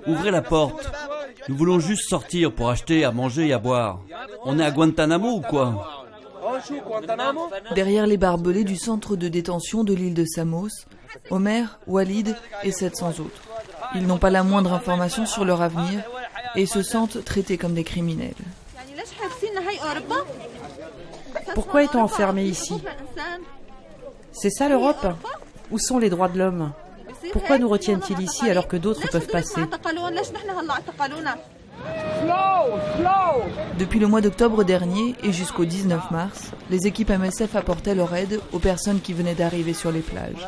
Ouvrez la porte. Nous voulons juste sortir pour acheter à manger et à boire. On est à Guantanamo ou quoi? Derrière les barbelés du centre de détention de l'île de Samos, Omer, Walid et 700 autres. Ils n'ont pas la moindre information sur leur avenir et se sentent traités comme des criminels. Pourquoi est-on enfermé ici? C'est ça l'Europe? Où sont les droits de l'homme? Pourquoi nous retiennent-ils ici alors que d'autres peuvent passer? Depuis le mois d'octobre dernier et jusqu'au 19 mars, les équipes MSF apportaient leur aide aux personnes qui venaient d'arriver sur les plages.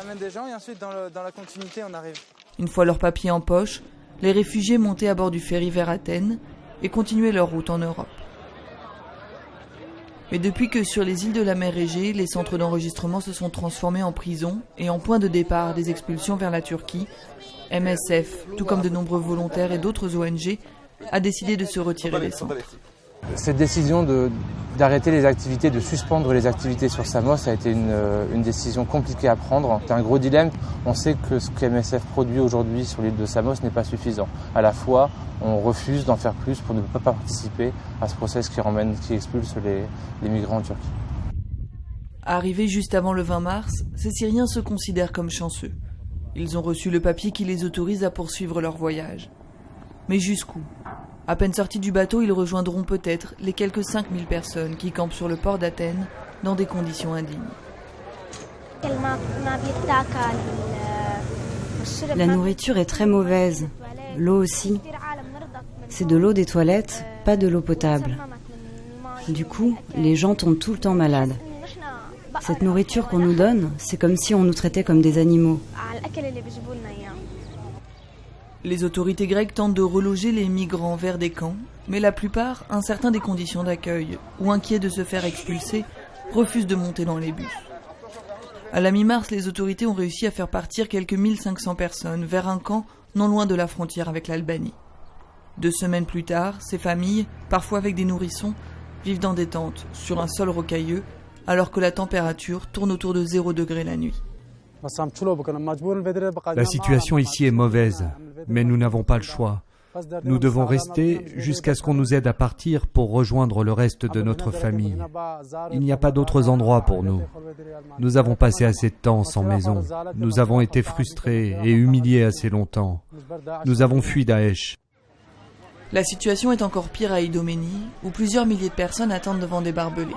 Une fois leurs papiers en poche, les réfugiés montaient à bord du ferry vers Athènes et continuaient leur route en Europe. Mais depuis que sur les îles de la mer Égée, les centres d'enregistrement se sont transformés en prison et en point de départ des expulsions vers la Turquie, MSF, tout comme de nombreux volontaires et d'autres ONG, a décidé de se retirer des centres. Cette décision d'arrêter les activités, de suspendre les activités sur Samos a été une décision compliquée à prendre. C'est un gros dilemme. On sait que ce que MSF produit aujourd'hui sur l'île de Samos n'est pas suffisant. À la fois, on refuse d'en faire plus pour ne pas participer à ce processus qui expulse les migrants en Turquie. Arrivés juste avant le 20 mars, ces Syriens se considèrent comme chanceux. Ils ont reçu le papier qui les autorise à poursuivre leur voyage. Mais jusqu'où ? À peine sortis du bateau, ils rejoindront peut-être les quelques 5000 personnes qui campent sur le port d'Athènes dans des conditions indignes. La nourriture est très mauvaise, l'eau aussi. C'est de l'eau des toilettes, pas de l'eau potable. Du coup, les gens tombent tout le temps malades. Cette nourriture qu'on nous donne, c'est comme si on nous traitait comme des animaux. Les autorités grecques tentent de reloger les migrants vers des camps, mais la plupart, incertains des conditions d'accueil ou inquiets de se faire expulser, refusent de monter dans les bus. À la mi-mars, les autorités ont réussi à faire partir quelques 1500 personnes vers un camp non loin de la frontière avec l'Albanie. 2 semaines plus tard, ces familles, parfois avec des nourrissons, vivent dans des tentes, sur un sol rocailleux, alors que la température tourne autour de 0 degré la nuit. La situation ici est mauvaise, mais nous n'avons pas le choix. Nous devons rester jusqu'à ce qu'on nous aide à partir pour rejoindre le reste de notre famille. Il n'y a pas d'autres endroits pour nous. Nous avons passé assez de temps sans maison. Nous avons été frustrés et humiliés assez longtemps. Nous avons fui Daesh. La situation est encore pire à Idoménie, où plusieurs milliers de personnes attendent devant des barbelés.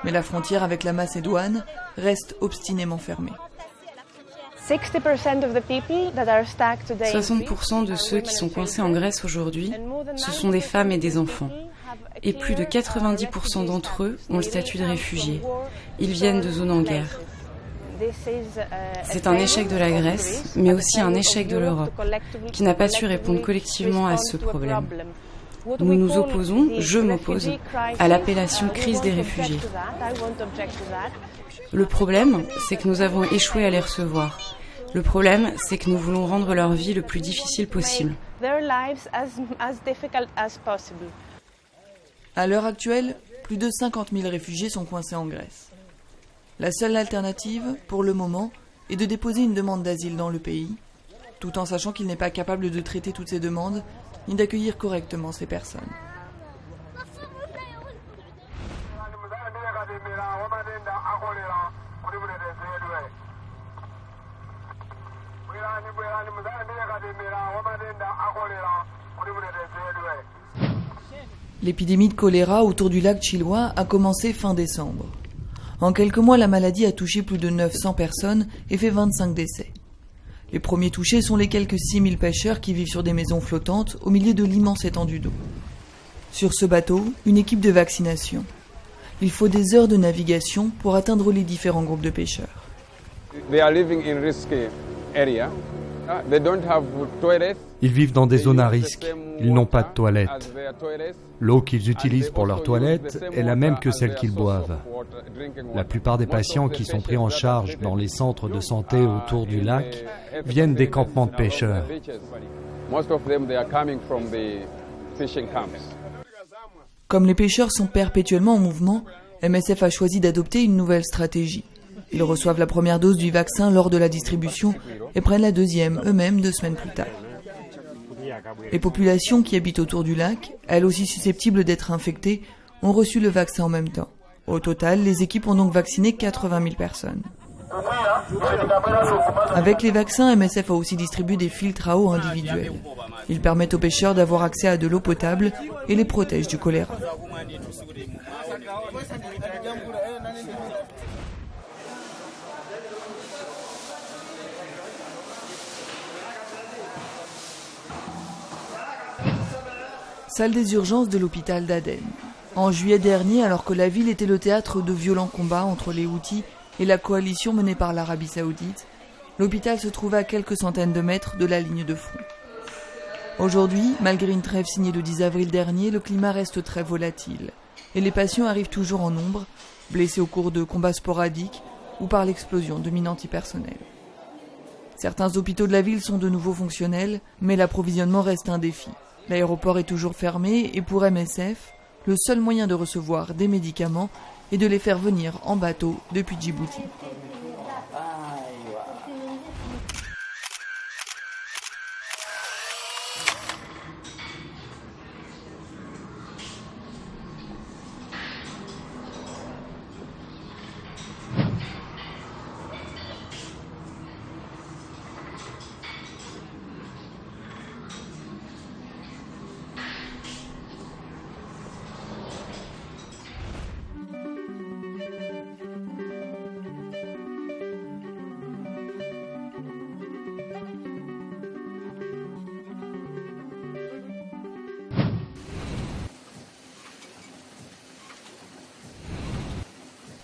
Mais la frontière avec la Macédoine reste obstinément fermée. 60% de ceux qui sont coincés en Grèce aujourd'hui, ce sont des femmes et des enfants. Et plus de 90% d'entre eux ont le statut de réfugiés. Ils viennent de zones en guerre. C'est un échec de la Grèce, mais aussi un échec de l'Europe, qui n'a pas su répondre collectivement à ce problème. Nous nous opposons, je m'oppose, à l'appellation crise des réfugiés. Le problème, c'est que nous avons échoué à les recevoir. Le problème, c'est que nous voulons rendre leur vie le plus difficile possible. À l'heure actuelle, plus de 50 000 réfugiés sont coincés en Grèce. La seule alternative, pour le moment, est de déposer une demande d'asile dans le pays, tout en sachant qu'il n'est pas capable de traiter toutes ces demandes, ni d'accueillir correctement ces personnes. L'épidémie de choléra autour du lac Chiloé a commencé fin décembre. En quelques mois, la maladie a touché plus de 900 personnes et fait 25 décès. Les premiers touchés sont les quelques 6000 pêcheurs qui vivent sur des maisons flottantes au milieu de l'immense étendue d'eau. Sur ce bateau, une équipe de vaccination. Il faut des heures de navigation pour atteindre les différents groupes de pêcheurs. They are living in risky area Ils vivent dans des zones à risque. Ils n'ont pas de toilettes. L'eau qu'ils utilisent pour leurs toilettes est la même que celle qu'ils boivent. La plupart des patients qui sont pris en charge dans les centres de santé autour du lac viennent des campements de pêcheurs. Comme les pêcheurs sont perpétuellement en mouvement, MSF a choisi d'adopter une nouvelle stratégie. Ils reçoivent la première dose du vaccin lors de la distribution et prennent la deuxième eux-mêmes 2 semaines plus tard. Les populations qui habitent autour du lac, elles aussi susceptibles d'être infectées, ont reçu le vaccin en même temps. Au total, les équipes ont donc vacciné 80 000 personnes. Avec les vaccins, MSF a aussi distribué des filtres à eau individuels. Ils permettent aux pêcheurs d'avoir accès à de l'eau potable et les protègent du choléra. Salle des urgences de l'hôpital d'Aden. En juillet dernier, alors que la ville était le théâtre de violents combats entre les Houthis et la coalition menée par l'Arabie Saoudite, l'hôpital se trouvait à quelques centaines de mètres de la ligne de front. Aujourd'hui, malgré une trêve signée le 10 avril dernier, le climat reste très volatile et les patients arrivent toujours en nombre, blessés au cours de combats sporadiques ou par l'explosion de mines antipersonnelles. Certains hôpitaux de la ville sont de nouveau fonctionnels, mais l'approvisionnement reste un défi. L'aéroport est toujours fermé et pour MSF, le seul moyen de recevoir des médicaments est de les faire venir en bateau depuis Djibouti.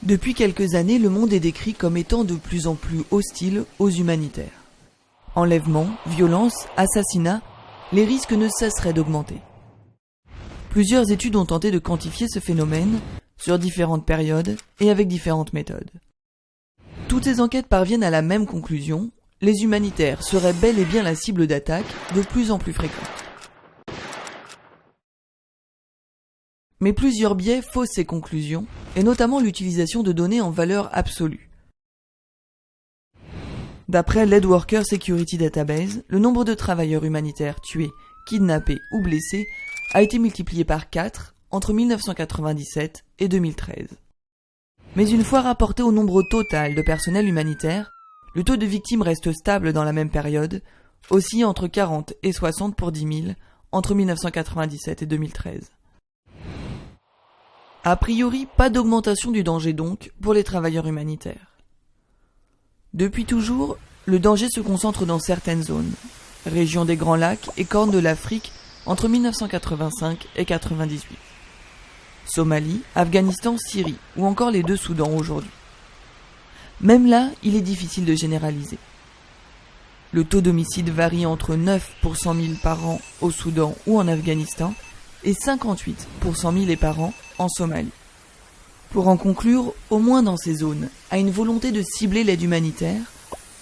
Depuis quelques années, le monde est décrit comme étant de plus en plus hostile aux humanitaires. Enlèvements, violences, assassinats, les risques ne cesseraient d'augmenter. Plusieurs études ont tenté de quantifier ce phénomène sur différentes périodes et avec différentes méthodes. Toutes ces enquêtes parviennent à la même conclusion, les humanitaires seraient bel et bien la cible d'attaques de plus en plus fréquentes. Mais plusieurs biais faussent ces conclusions, et notamment l'utilisation de données en valeur absolue. D'après l'Aid Worker Security Database, le nombre de travailleurs humanitaires tués, kidnappés ou blessés a été multiplié par 4 entre 1997 et 2013. Mais une fois rapporté au nombre total de personnel humanitaire, le taux de victimes reste stable dans la même période, aussi entre 40 et 60 pour 10 000 entre 1997 et 2013. A priori, pas d'augmentation du danger donc pour les travailleurs humanitaires. Depuis toujours, le danger se concentre dans certaines zones, région des Grands Lacs et Corne de l'Afrique entre 1985 et 1998. Somalie, Afghanistan, Syrie ou encore les 2 Soudans aujourd'hui. Même là, il est difficile de généraliser. Le taux d'homicide varie entre 9 pour 100 000 par an au Soudan ou en Afghanistan et 58 pour 100 000 par an en Somalie. Pour en conclure, au moins dans ces zones, à une volonté de cibler l'aide humanitaire,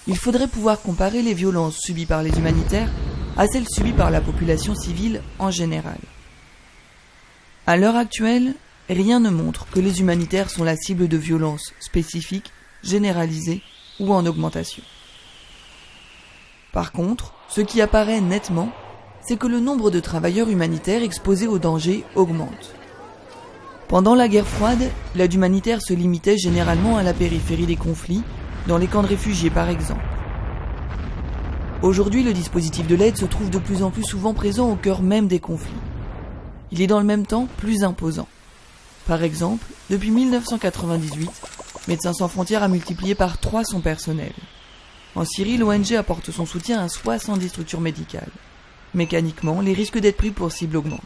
il faudrait pouvoir comparer les violences subies par les humanitaires à celles subies par la population civile en général. À l'heure actuelle, rien ne montre que les humanitaires sont la cible de violences spécifiques, généralisées ou en augmentation. Par contre, ce qui apparaît nettement, c'est que le nombre de travailleurs humanitaires exposés au danger augmente. Pendant la guerre froide, l'aide humanitaire se limitait généralement à la périphérie des conflits, dans les camps de réfugiés par exemple. Aujourd'hui, le dispositif de l'aide se trouve de plus en plus souvent présent au cœur même des conflits. Il est dans le même temps plus imposant. Par exemple, depuis 1998, Médecins sans frontières a multiplié par 3 son personnel. En Syrie, l'ONG apporte son soutien à 70 structures médicales. Mécaniquement, les risques d'être pris pour cible augmentent.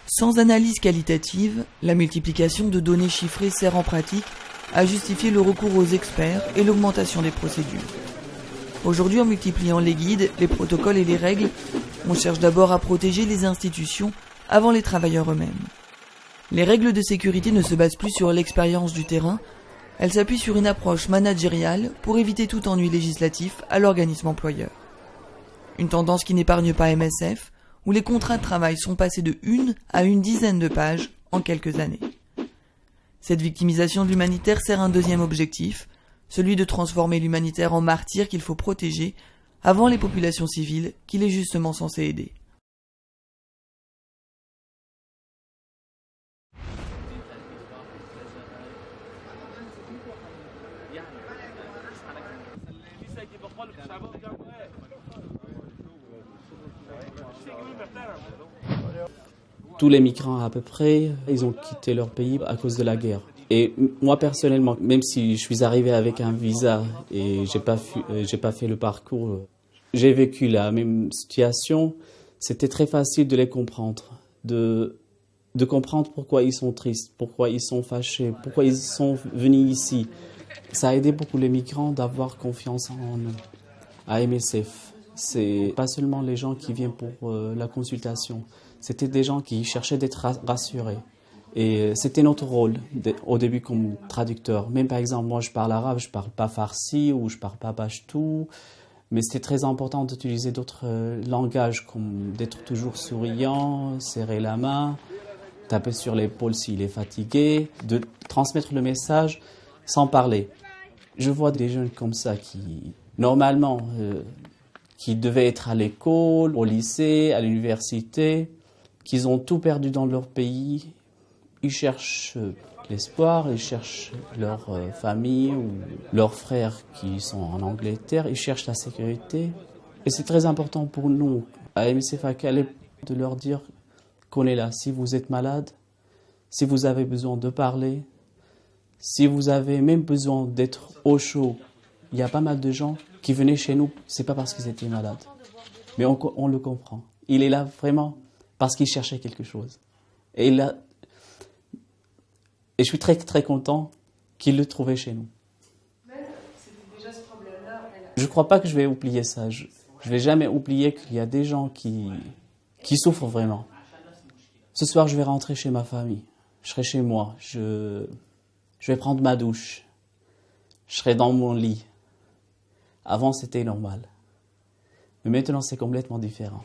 Sans analyse qualitative, la multiplication de données chiffrées sert en pratique à justifier le recours aux experts et l'augmentation des procédures. Aujourd'hui, en multipliant les guides, les protocoles et les règles, on cherche d'abord à protéger les institutions avant les travailleurs eux-mêmes. Les règles de sécurité ne se basent plus sur l'expérience du terrain, elles s'appuient sur une approche managériale pour éviter tout ennui législatif à l'organisme employeur. Une tendance qui n'épargne pas MSF, où les contrats de travail sont passés de 1 à une dizaine de pages en quelques années. Cette victimisation de l'humanitaire sert un deuxième objectif, celui de transformer l'humanitaire en martyr qu'il faut protéger avant les populations civiles qu'il est justement censé aider. Tous les migrants à peu près, ils ont quitté leur pays à cause de la guerre. Et moi personnellement, même si je suis arrivé avec un visa et j'ai pas fait le parcours, j'ai vécu la même situation. C'était très facile de les comprendre, de comprendre pourquoi ils sont tristes, pourquoi ils sont fâchés, pourquoi ils sont venus ici. Ça a aidé beaucoup les migrants d'avoir confiance en nous, à MSF. C'est pas seulement les gens qui viennent pour la consultation. C'était des gens qui cherchaient d'être rassurés. Et c'était notre rôle au début comme traducteur. Même par exemple, moi je parle arabe, je parle pas farsi ou je parle pas pachtou. Mais c'était très important d'utiliser d'autres langages, comme d'être toujours souriant, serrer la main, taper sur l'épaule s'il est fatigué, de transmettre le message sans parler. Je vois des jeunes comme ça qui, normalement, qui devaient être à l'école, au lycée, à l'université, qu'ils ont tout perdu dans leur pays. Ils cherchent l'espoir, ils cherchent leur famille ou leurs frères qui sont en Angleterre, ils cherchent la sécurité. Et c'est très important pour nous, à MSF à Calais, de leur dire qu'on est là. Si vous êtes malade, si vous avez besoin de parler, si vous avez même besoin d'être au chaud, il y a pas mal de gens qui venaient chez nous, c'est pas parce qu'ils étaient malades. Mais on le comprend. Il est là vraiment parce qu'il cherchait quelque chose. Et je suis très très content qu'il le trouvait chez nous. Je ne crois pas que je vais oublier ça. Je ne vais jamais oublier qu'il y a des gens qui souffrent vraiment. Ce soir, je vais rentrer chez ma famille. Je serai chez moi. Je vais prendre ma douche. Je serai dans mon lit. Avant, c'était normal. Mais maintenant, c'est complètement différent.